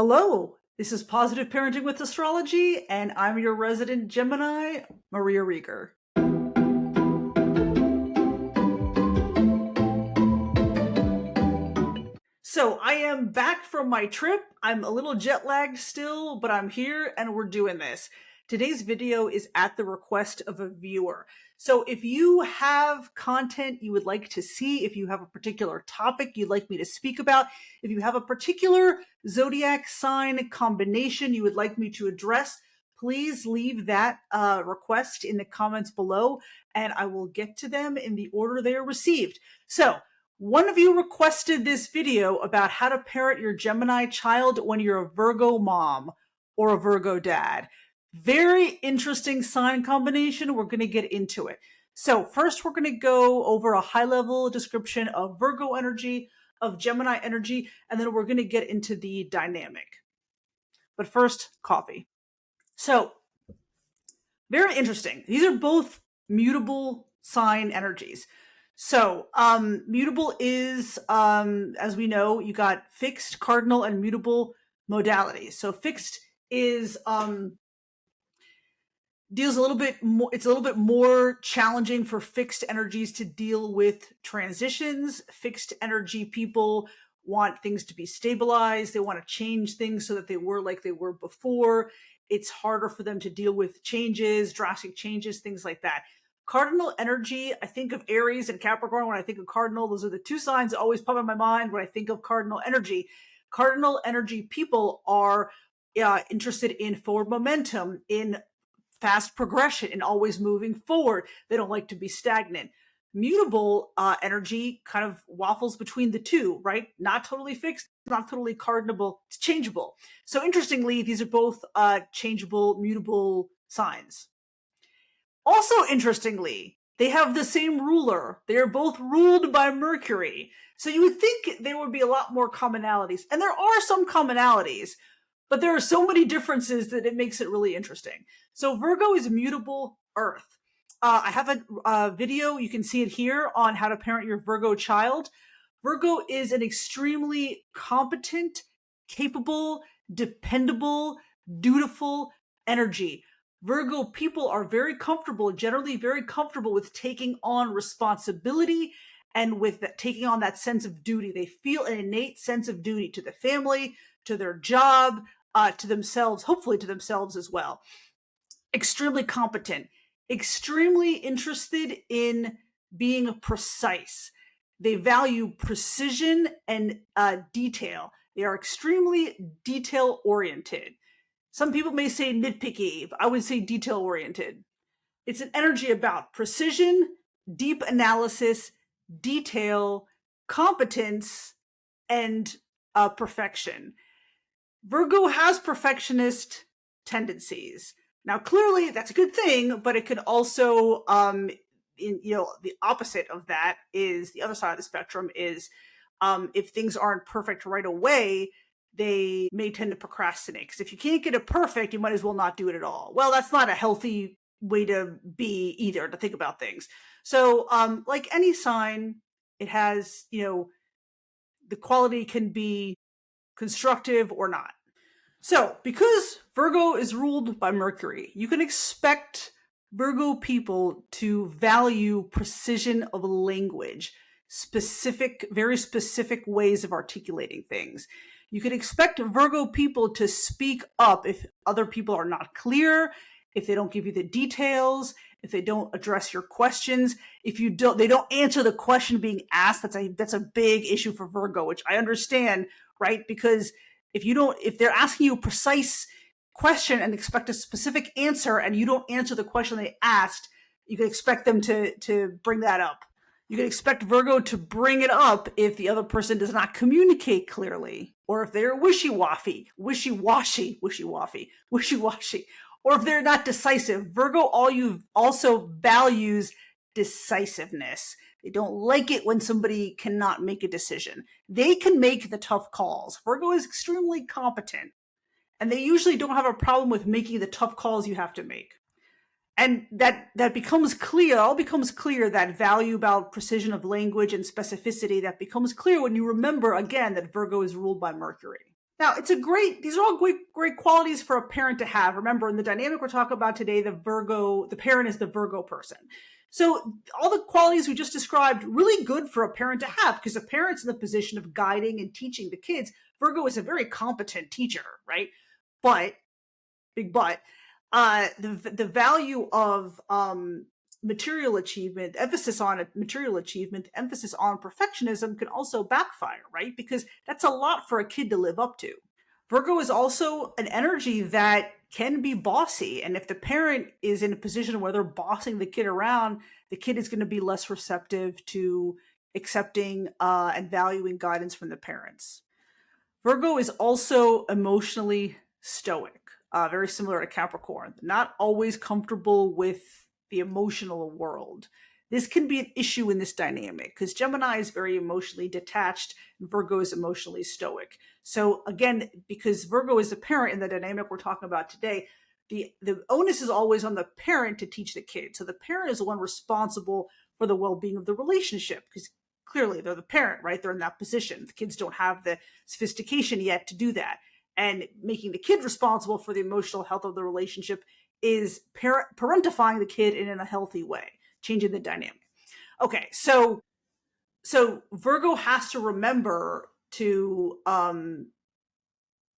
Hello, this is Positive Parenting with Astrology, and I'm your resident Gemini, Maria Riegger. So I am back from my trip. I'm a little jet lagged still, but I'm here and we're doing this. Today's video is at the request of a viewer. So if you have content you would like to see, if you have a particular topic you'd like me to speak about, if you have a particular zodiac sign combination you would like me to address, please leave that request in the comments below and I will get to them in the order they are received. So one of you requested this video about how to parent your Gemini child when you're a Virgo mom or a Virgo dad. Very interesting sign combination. We're going to get into it. So first, we're going to go over a high-level description of Virgo energy, of Gemini energy, and then we're going to get into the dynamic. But first, coffee. So very interesting. These are both mutable sign energies. So mutable is, as we know, you got fixed, cardinal, and mutable modalities. So fixed is deals a little bit more, it's a little bit more challenging for fixed energies to deal with transitions. Fixed energy people want things to be stabilized. They want to change things so that they were like they were before. It's harder for them to deal with changes, drastic changes, things like that. Cardinal energy, I think of Aries and Capricorn. When I think of cardinal, those are the two signs that always pop in my mind when I think of cardinal energy. Cardinal energy people are interested in forward momentum, in fast progression, in always moving forward. They don't like to be stagnant. Mutable energy kind of waffles between the two, right? Not totally fixed, not totally cardinal, it's changeable. So interestingly, these are both changeable, mutable signs. Also, interestingly, they have the same ruler. They are both ruled by Mercury. So you would think there would be a lot more commonalities. And there are some commonalities, but there are so many differences that it makes it really interesting. So Virgo is mutable Earth. I have a video, you can see it here, on how to parent your Virgo child. Virgo is an extremely competent, capable, dependable, dutiful energy. Virgo people are very comfortable, generally very comfortable with taking on responsibility and with taking on that sense of duty. They feel an innate sense of duty to the family, to their job, to themselves, hopefully to themselves as well. Extremely competent, extremely interested in being precise. They value precision and detail. They are extremely detail-oriented. Some people may say nitpicky, but I would say detail-oriented. It's an energy about precision, deep analysis, detail, competence, and perfection. Virgo has perfectionist tendencies. Now, clearly, that's a good thing, but it could also, the opposite of that is the other side of the spectrum is if things aren't perfect right away, they may tend to procrastinate. Because if you can't get it perfect, you might as well not do it at all. Well, that's not a healthy way to be either, to think about things. So like any sign, it has, the quality can be constructive or not. So because Virgo is ruled by Mercury, you can expect Virgo people to value precision of language, very specific ways of articulating things. You can expect Virgo people to speak up if other people are not clear, if they don't give you the details, if they don't address your questions, if they don't answer the question being asked. That's a big issue for Virgo, which I understand, right? Because if they're asking you a precise question and expect a specific answer and you don't answer the question they asked, you can expect them to bring that up. You can expect Virgo to bring it up if the other person does not communicate clearly, or if they're wishy-washy, or if they're not decisive. Virgo also values decisiveness. They don't like it when somebody cannot make a decision. They can make the tough calls. Virgo is extremely competent, and they usually don't have a problem with making the tough calls you have to make. And that becomes clear, that value about precision of language and specificity, that becomes clear when you remember, again, that Virgo is ruled by Mercury. Now, these are all great qualities for a parent to have. Remember, in the dynamic we're talking about today, the parent is the Virgo person. So all the qualities we just described, really good for a parent to have, because a parent's in the position of guiding and teaching the kids. Virgo is a very competent teacher, right? But, big but, the value of material achievement, emphasis on material achievement, emphasis on perfectionism can also backfire, right? Because that's a lot for a kid to live up to. Virgo is also an energy that can be bossy. And if the parent is in a position where they're bossing the kid around, the kid is going to be less receptive to accepting and valuing guidance from the parents. Virgo is also emotionally stoic, very similar to Capricorn, not always comfortable with the emotional world. This can be an issue in this dynamic because Gemini is very emotionally detached and Virgo is emotionally stoic. So again, because Virgo is the parent in the dynamic we're talking about today, the onus is always on the parent to teach the kid. So the parent is the one responsible for the well-being of the relationship because clearly they're the parent, right? They're in that position. The kids don't have the sophistication yet to do that. And making the kid responsible for the emotional health of the relationship is parentifying the kid in a healthy way, changing the dynamic. Okay, so Virgo has to remember to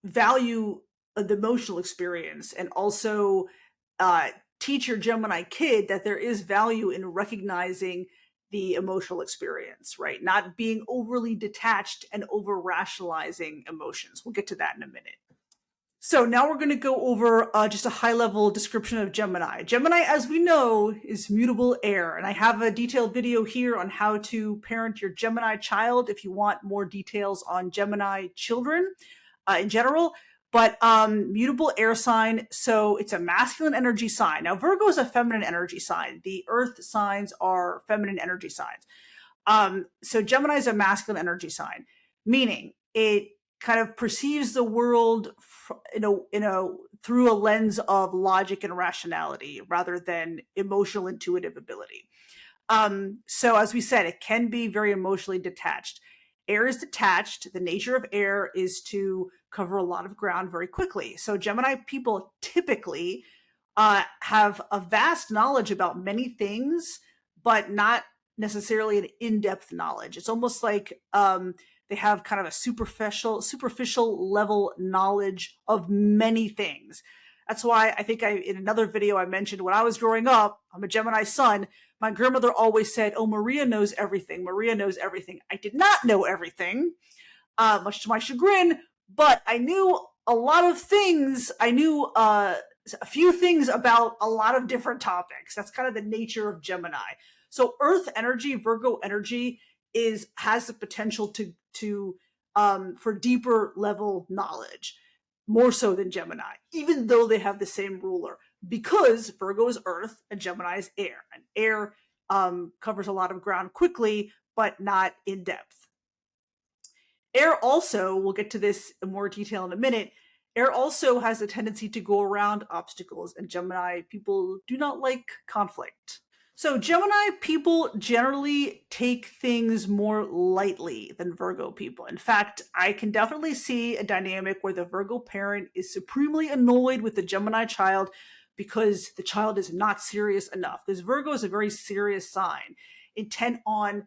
value the emotional experience and also teach your Gemini kid that there is value in recognizing the emotional experience, right? Not being overly detached and over rationalizing emotions. We'll get to that in a minute. So now we're going to go over just a high-level description of Gemini. Gemini, as we know, is mutable air, and I have a detailed video here on how to parent your Gemini child if you want more details on Gemini children in general. But mutable air sign, so it's a masculine energy sign. Now, Virgo is a feminine energy sign. The earth signs are feminine energy signs. So Gemini is a masculine energy sign, meaning it kind of perceives the world through a lens of logic and rationality rather than emotional intuitive ability. So as we said, it can be very emotionally detached. Air is detached. The nature of air is to cover a lot of ground very quickly. So Gemini people typically have a vast knowledge about many things, but not necessarily an in-depth knowledge. It's almost like they have kind of a superficial level knowledge of many things. That's why I think in another video I mentioned when I was growing up, I'm a Gemini son, my grandmother always said, "Oh, Maria knows everything. Maria knows everything." I did not know everything, much to my chagrin, but I knew a lot of things. I knew a few things about a lot of different topics. That's kind of the nature of Gemini. So Earth energy, Virgo energy has the potential to for deeper level knowledge, more so than Gemini, even though they have the same ruler, because Virgo is Earth and Gemini is air, and air covers a lot of ground quickly, but not in depth. Air also, we'll get to this in more detail in a minute, air also has a tendency to go around obstacles, and Gemini people do not like conflict. So Gemini people generally take things more lightly than Virgo people. In fact, I can definitely see a dynamic where the Virgo parent is supremely annoyed with the Gemini child because the child is not serious enough. Because Virgo is a very serious sign, intent on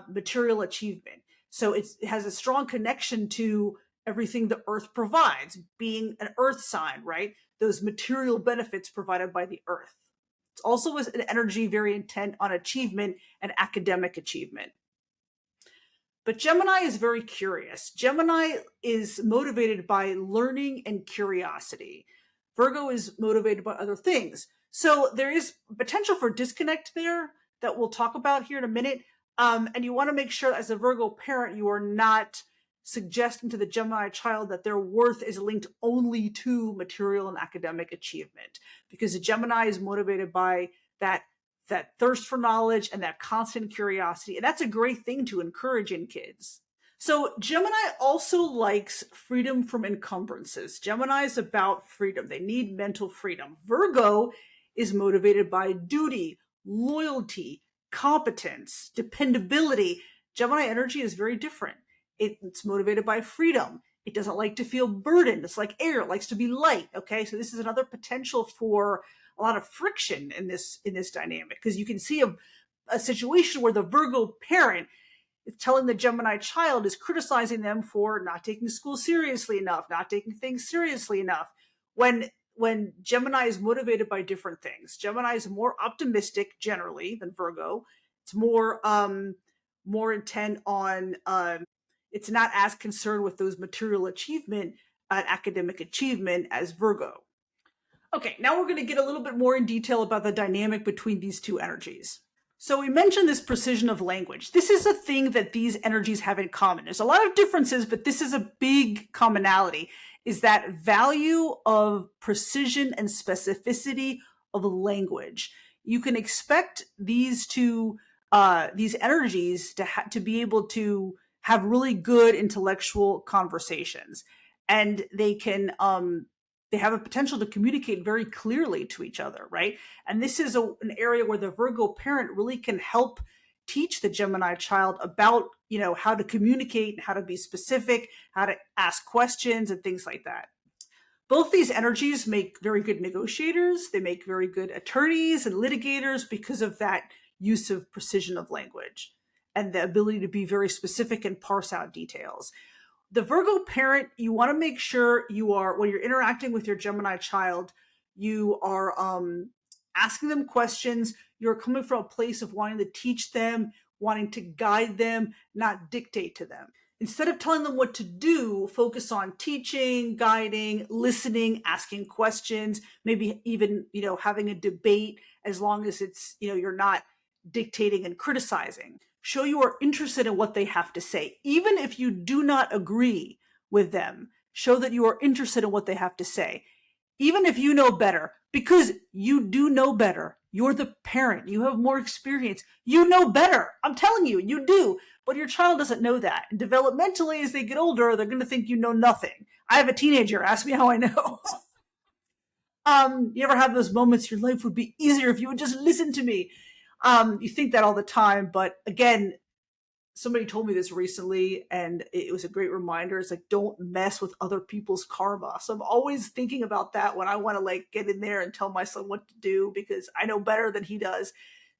material achievement. So it has a strong connection to everything the earth provides, being an earth sign, right? Those material benefits provided by the earth. It's also an energy very intent on achievement and academic achievement. But Gemini is very curious. Gemini is motivated by learning and curiosity. Virgo is motivated by other things. So there is potential for disconnect there that we'll talk about here in a minute. And you want to make sure as a Virgo parent, you are not suggesting to the Gemini child that their worth is linked only to material and academic achievement, because the Gemini is motivated by that thirst for knowledge and that constant curiosity. And that's a great thing to encourage in kids. So Gemini also likes freedom from encumbrances. Gemini is about freedom. They need mental freedom. Virgo is motivated by duty, loyalty, competence, dependability. Gemini energy is very different. It's motivated by freedom. It doesn't like to feel burdened. It's like air, it likes to be light. Okay, so this is another potential for a lot of friction in this dynamic, because you can see a situation where the Virgo parent is telling the Gemini child, is criticizing them for not taking school seriously enough, not taking things seriously enough. When Gemini is motivated by different things, Gemini is more optimistic generally than Virgo. It's more intent on it's not as concerned with those material achievement, academic achievement as Virgo. Okay, now we're going to get a little bit more in detail about the dynamic between these two energies. So we mentioned this precision of language. This is a thing that these energies have in common. There's a lot of differences, but this is a big commonality, is that value of precision and specificity of language. You can expect these energies to be able to have really good intellectual conversations, and they have a potential to communicate very clearly to each other, right? And this is an area where the Virgo parent really can help teach the Gemini child about, how to communicate and how to be specific, how to ask questions and things like that. Both these energies make very good negotiators. They make very good attorneys and litigators because of that use of precision of language and the ability to be very specific and parse out details. The Virgo parent, you want to make sure you are, when you're interacting with your Gemini child, you are asking them questions. You're coming from a place of wanting to teach them, wanting to guide them, not dictate to them. Instead of telling them what to do, focus on teaching, guiding, listening, asking questions, maybe even, having a debate, as long as it's, you're not dictating and criticizing. Show you are interested in what they have to say. Even if you do not agree with them, show that you are interested in what they have to say. Even if you know better, because you do know better. You're the parent. You have more experience. You know better. I'm telling you, you do. But your child doesn't know that. And developmentally, as they get older, they're going to think you know nothing. I have a teenager. Ask me how I know. You ever have those moments your life would be easier if you would just listen to me? You think that all the time, but again, somebody told me this recently and it was a great reminder. It's like, don't mess with other people's karma. So I'm always thinking about that when I want to get in there and tell my son what to do, because I know better than he does.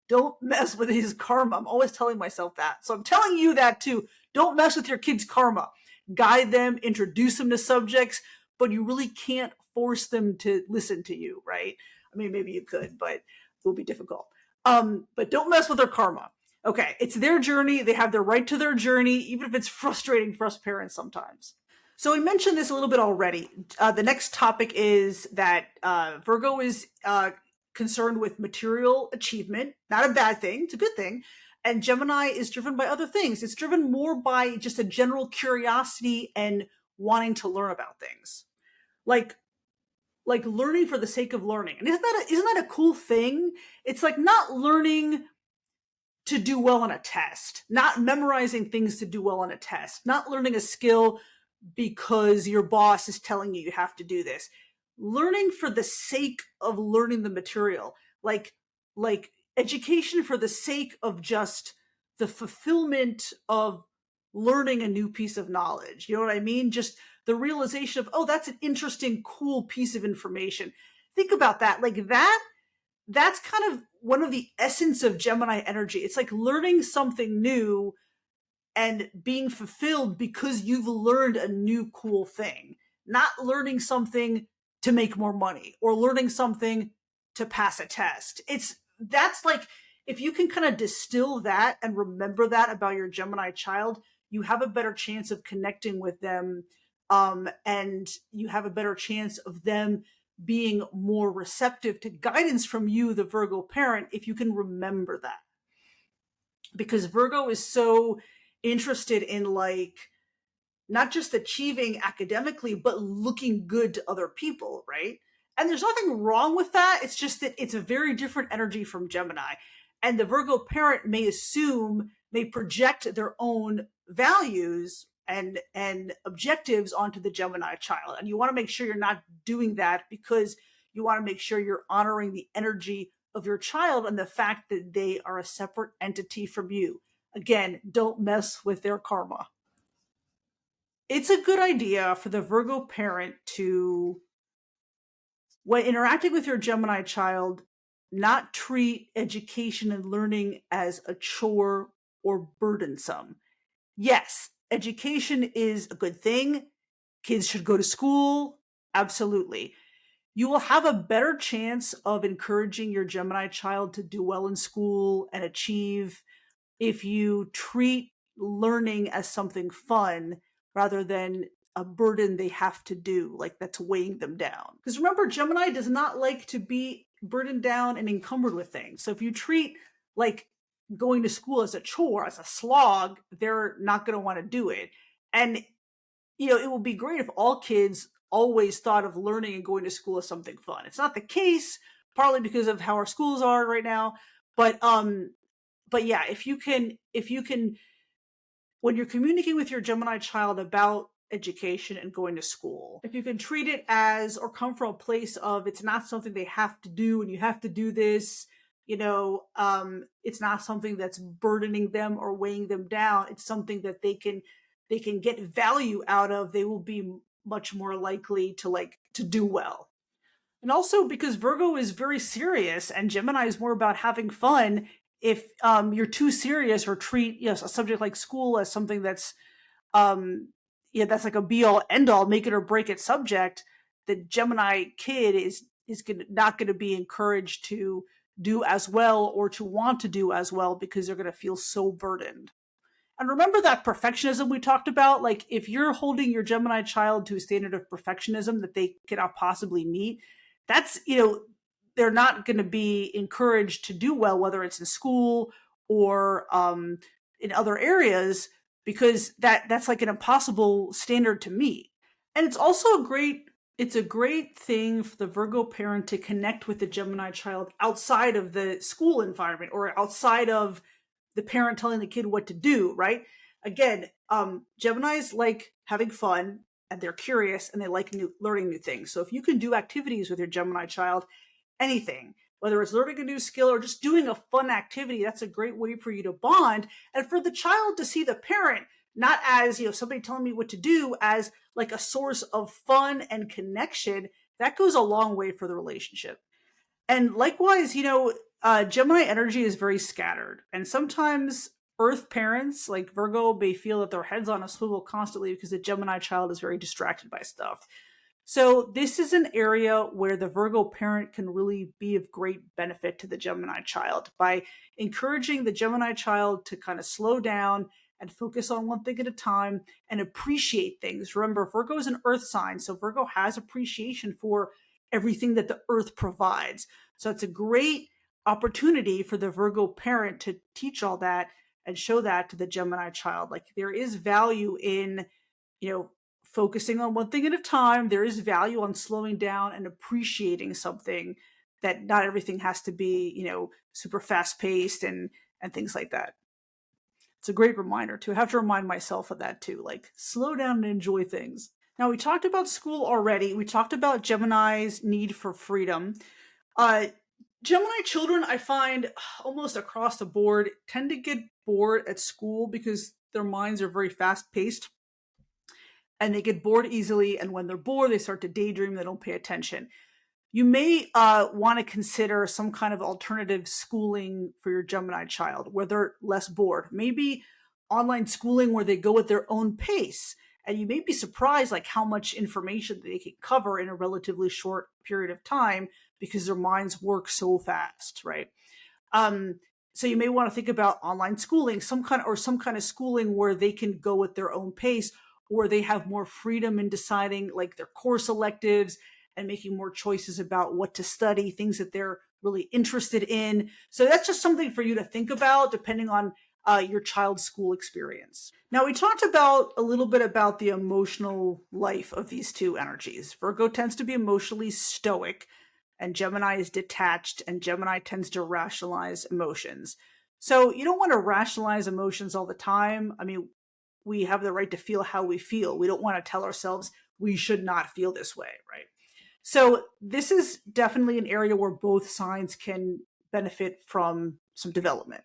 Don't mess with his karma. I'm always telling myself that. So I'm telling you that too. Don't mess with your kids' karma. Guide them, introduce them to subjects, but you really can't force them to listen to you, right? I mean, maybe you could, but it will be difficult. But don't mess with their karma. Okay, it's their journey. They have their right to their journey, even if it's frustrating for us parents sometimes. So we mentioned this a little bit already. The next topic is that Virgo is concerned with material achievement. Not a bad thing, it's a good thing. And Gemini is driven by other things. It's driven more by just a general curiosity and wanting to learn about things. Like learning for the sake of learning. And isn't that a cool thing? It's like not learning to do well on a test, not memorizing things to do well on a test, not learning a skill because your boss is telling you have to do this. Learning for the sake of learning the material, like education for the sake of just the fulfillment of learning a new piece of knowledge. You know what I mean? Just the realization of, oh, that's an interesting, cool piece of information. Think about that. That's kind of one of the essence of Gemini energy. It's like learning something new and being fulfilled because you've learned a new cool thing, not learning something to make more money or learning something to pass a test. That's like, if you can kind of distill that and remember that about your Gemini child, you have a better chance of connecting with them. And you have a better chance of them being more receptive to guidance from you, the Virgo parent, if you can remember that. Because Virgo is so interested in not just achieving academically, but looking good to other people, right? And there's nothing wrong with that. It's just that it's a very different energy from Gemini. And the Virgo parent may project their own values and objectives onto the Gemini child. And you want to make sure you're not doing that, because you want to make sure you're honoring the energy of your child and the fact that they are a separate entity from you. Again, don't mess with their karma. It's a good idea for the Virgo parent to, when interacting with your Gemini child, not treat education and learning as a chore or burdensome. Yes, education is a good thing. Kids should go to school. Absolutely. You will have a better chance of encouraging your Gemini child to do well in school and achieve if you treat learning as something fun rather than a burden they have to do, like that's weighing them down. Because remember, Gemini does not like to be burdened down and encumbered with things. So if you treat like going to school as a chore, as a slog, they're not going to want to do it. And it would be great if all kids always thought of learning and going to school as something fun. It's not the case, partly because of how our schools are right now, but yeah, if you can when you're communicating with your Gemini child about education and going to school, if you can treat it as, or come from a place of, it's not something they have to do and you have to do this, it's not something that's burdening them or weighing them down. It's something that they can get value out of. They will be much more likely to do well. And also because Virgo is very serious and Gemini is more about having fun. If you're too serious or treat a subject like school as something that's um, that's like a be all end all, make it or break it subject, the Gemini kid is not going to be encouraged to do as well or to want to do as well because they're going to feel so burdened. And remember that perfectionism we talked about? Like, if you're holding your Gemini child to a standard of perfectionism that they cannot possibly meet, that's, they're not going to be encouraged to do well, whether it's in school or in other areas, because that's like an impossible standard to meet. And it's a great thing for the Virgo parent to connect with the Gemini child outside of the school environment or outside of the parent telling the kid what to do, right? Again, Geminis like having fun and they're curious and they like learning new things. So if you can do activities with your Gemini child, anything, whether it's learning a new skill or just doing a fun activity, that's a great way for you to bond and for the child to see the parent not as, somebody telling me what to do, as like a source of fun and connection. That goes a long way for the relationship. And likewise, Gemini energy is very scattered. And sometimes Earth parents like Virgo may feel that their head's on a swivel constantly because the Gemini child is very distracted by stuff. So this is an area where the Virgo parent can really be of great benefit to the Gemini child by encouraging the Gemini child to kind of slow down and focus on one thing at a time and appreciate things. Remember, Virgo is an earth sign, so Virgo has appreciation for everything that the earth provides. So it's a great opportunity for the Virgo parent to teach all that and show that to the Gemini child. Like, there is value in, you know, focusing on one thing at a time. There is value on slowing down and appreciating something, that not everything has to be, super fast paced and things like that. It's a great reminder to have to remind myself of that too, like slow down and enjoy things. Now, we talked about school already. We talked about Gemini's need for freedom. Uh, Gemini children, I find almost across the board, tend to get bored at school because their minds are very fast paced and they get bored easily. And when they're bored, they start to daydream, they don't pay attention. You may want to consider some kind of alternative schooling for your Gemini child where they're less bored. Maybe online schooling where they go at their own pace. And you may be surprised like how much information they can cover in a relatively short period of time because their minds work so fast, right? Um, so you may want to think about online schooling, some kind of schooling where they can go at their own pace, or they have more freedom in deciding like their course electives and making more choices about what to study, things that they're really interested in. So that's just something for you to think about depending on your child's school experience. Now, we talked about a little bit about the emotional life of these two energies. Virgo tends to be emotionally stoic, and Gemini is detached, and Gemini tends to rationalize emotions. So you don't want to rationalize emotions all the time. I mean, we have the right to feel how we feel. We don't want to tell ourselves we should not feel this way, right? So this is definitely an area where both signs can benefit from some development.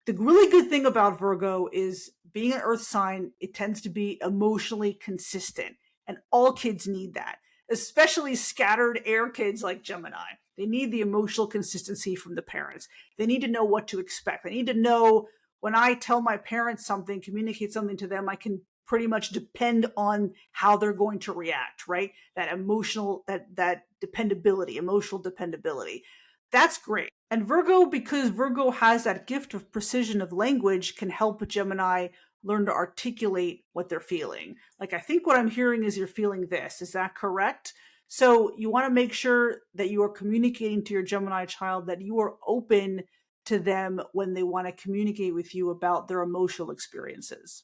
The really good thing about Virgo is being an earth sign, it tends to be emotionally consistent. And all kids need that, especially scattered air kids like Gemini. They need the emotional consistency from the parents. They need to know what to expect. They need to know when I tell my parents something, communicate something to them, I can pretty much depend on how they're going to react, right? That emotional, that dependability, emotional dependability. That's great. And Virgo, because Virgo has that gift of precision of language, can help Gemini learn to articulate what they're feeling. Like, I think what I'm hearing is you're feeling this. Is that correct? So you want to make sure that you are communicating to your Gemini child that you are open to them when they want to communicate with you about their emotional experiences.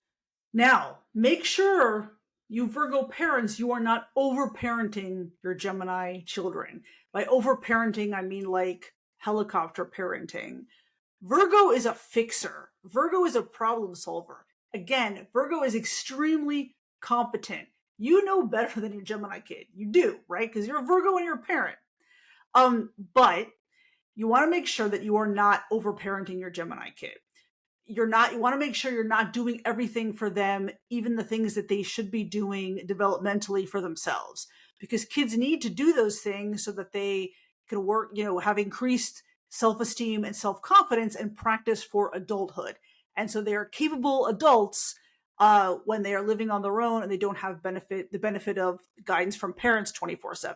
Now, make sure you Virgo parents, you are not overparenting your Gemini children. By overparenting, I mean like helicopter parenting. Virgo is a fixer. Virgo is a problem solver. Again, Virgo is extremely competent. You know better than your Gemini kid. You do, right? Because you're a Virgo and you're a parent. But you want to make sure that you are not overparenting your Gemini kid. You want to make sure you're not doing everything for them, even the things that they should be doing developmentally for themselves, because kids need to do those things so that they can work, have increased self-esteem and self-confidence and practice for adulthood. And so they are capable adults when they are living on their own and they don't have the benefit of guidance from parents 24/7.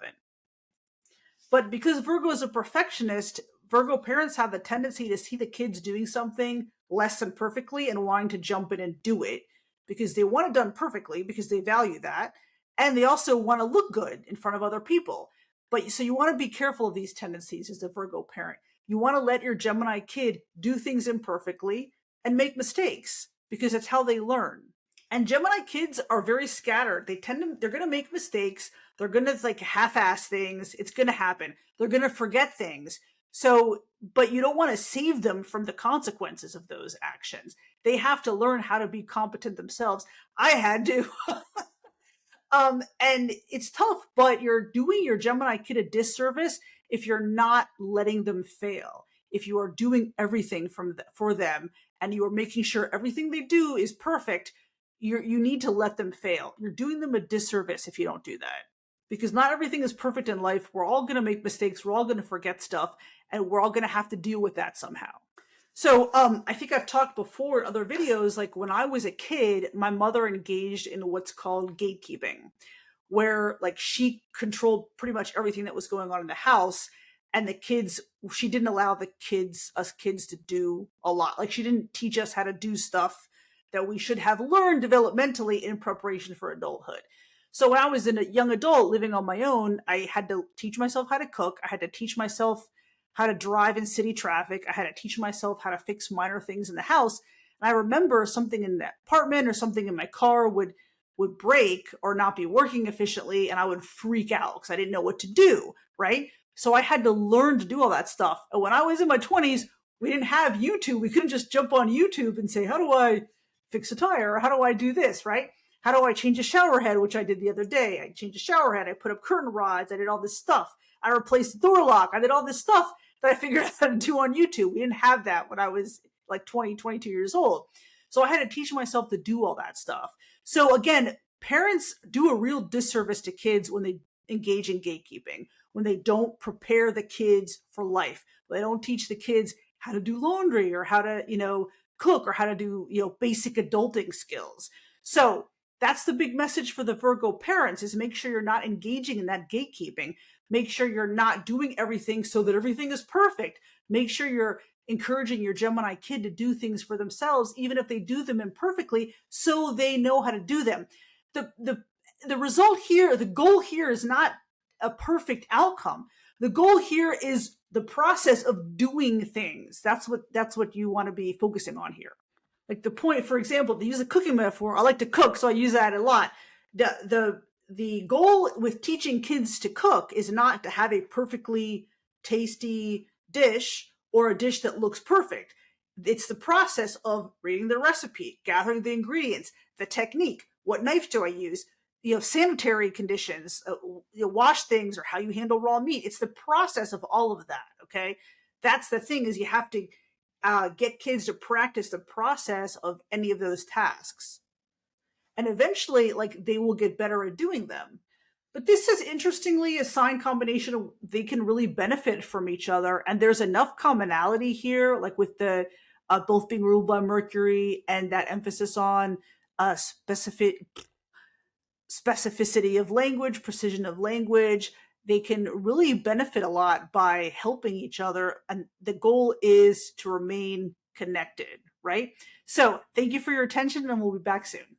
But because Virgo is a perfectionist, Virgo parents have the tendency to see the kids doing something less than perfectly and wanting to jump in and do it because they want it done perfectly because they value that. And they also want to look good in front of other people. But so you want to be careful of these tendencies as a Virgo parent. You want to let your Gemini kid do things imperfectly and make mistakes because it's how they learn. And Gemini kids are very scattered. They're going to make mistakes. They're going to like half-ass things. It's going to happen. They're going to forget things. So, but you don't want to save them from the consequences of those actions. They have to learn how to be competent themselves. I had to. And it's tough, but you're doing your Gemini kid a disservice if you're not letting them fail. If you are doing everything for them and you are making sure everything they do is perfect, you need to let them fail. You're doing them a disservice if you don't do that. Because not everything is perfect in life. We're all going to make mistakes. We're all going to forget stuff, and we're all going to have to deal with that somehow. So I think I've talked before in other videos, like when I was a kid, my mother engaged in what's called gatekeeping, where like she controlled pretty much everything that was going on in the house. And the kids, she didn't allow us kids to do a lot. Like she didn't teach us how to do stuff that we should have learned developmentally in preparation for adulthood. So when I was a young adult living on my own, I had to teach myself how to cook. I had to teach myself how to drive in city traffic. I had to teach myself how to fix minor things in the house. And I remember something in the apartment or something in my car would break or not be working efficiently, and I would freak out because I didn't know what to do, right? So I had to learn to do all that stuff. And when I was in my 20s, we didn't have YouTube. We couldn't just jump on YouTube and say, how do I fix a tire? Or how do I do this, right? How do I change a shower head, which I did the other day? I changed a shower head. I put up curtain rods. I did all this stuff. I replaced the door lock. I did all this stuff that I figured out how to do on YouTube. We didn't have that when I was like 20, 22 years old. So I had to teach myself to do all that stuff. So again, parents do a real disservice to kids when they engage in gatekeeping, when they don't prepare the kids for life. They don't teach the kids how to do laundry or how to, cook or how to do, basic adulting skills. So that's the big message for the Virgo parents is make sure you're not engaging in that gatekeeping. Make sure you're not doing everything so that everything is perfect. Make sure you're encouraging your Gemini kid to do things for themselves, even if they do them imperfectly, so they know how to do them. The result here, the goal here is not a perfect outcome. The goal here is the process of doing things. That's what you want to be focusing on here. Like the point, for example, to use a cooking metaphor, I like to cook, so I use that a lot. The goal with teaching kids to cook is not to have a perfectly tasty dish or a dish that looks perfect. It's the process of reading the recipe, gathering the ingredients, the technique, what knife do I use, sanitary conditions, wash things or how you handle raw meat. It's the process of all of that. Okay. That's the thing is you have to get kids to practice the process of any of those tasks. And eventually, like, they will get better at doing them. But this is interestingly a sign combination of they can really benefit from each other. And there's enough commonality here, like with the both being ruled by Mercury and that emphasis on specific specificity of language, precision of language. They can really benefit a lot by helping each other. And the goal is to remain connected, right? So thank you for your attention, and we'll be back soon.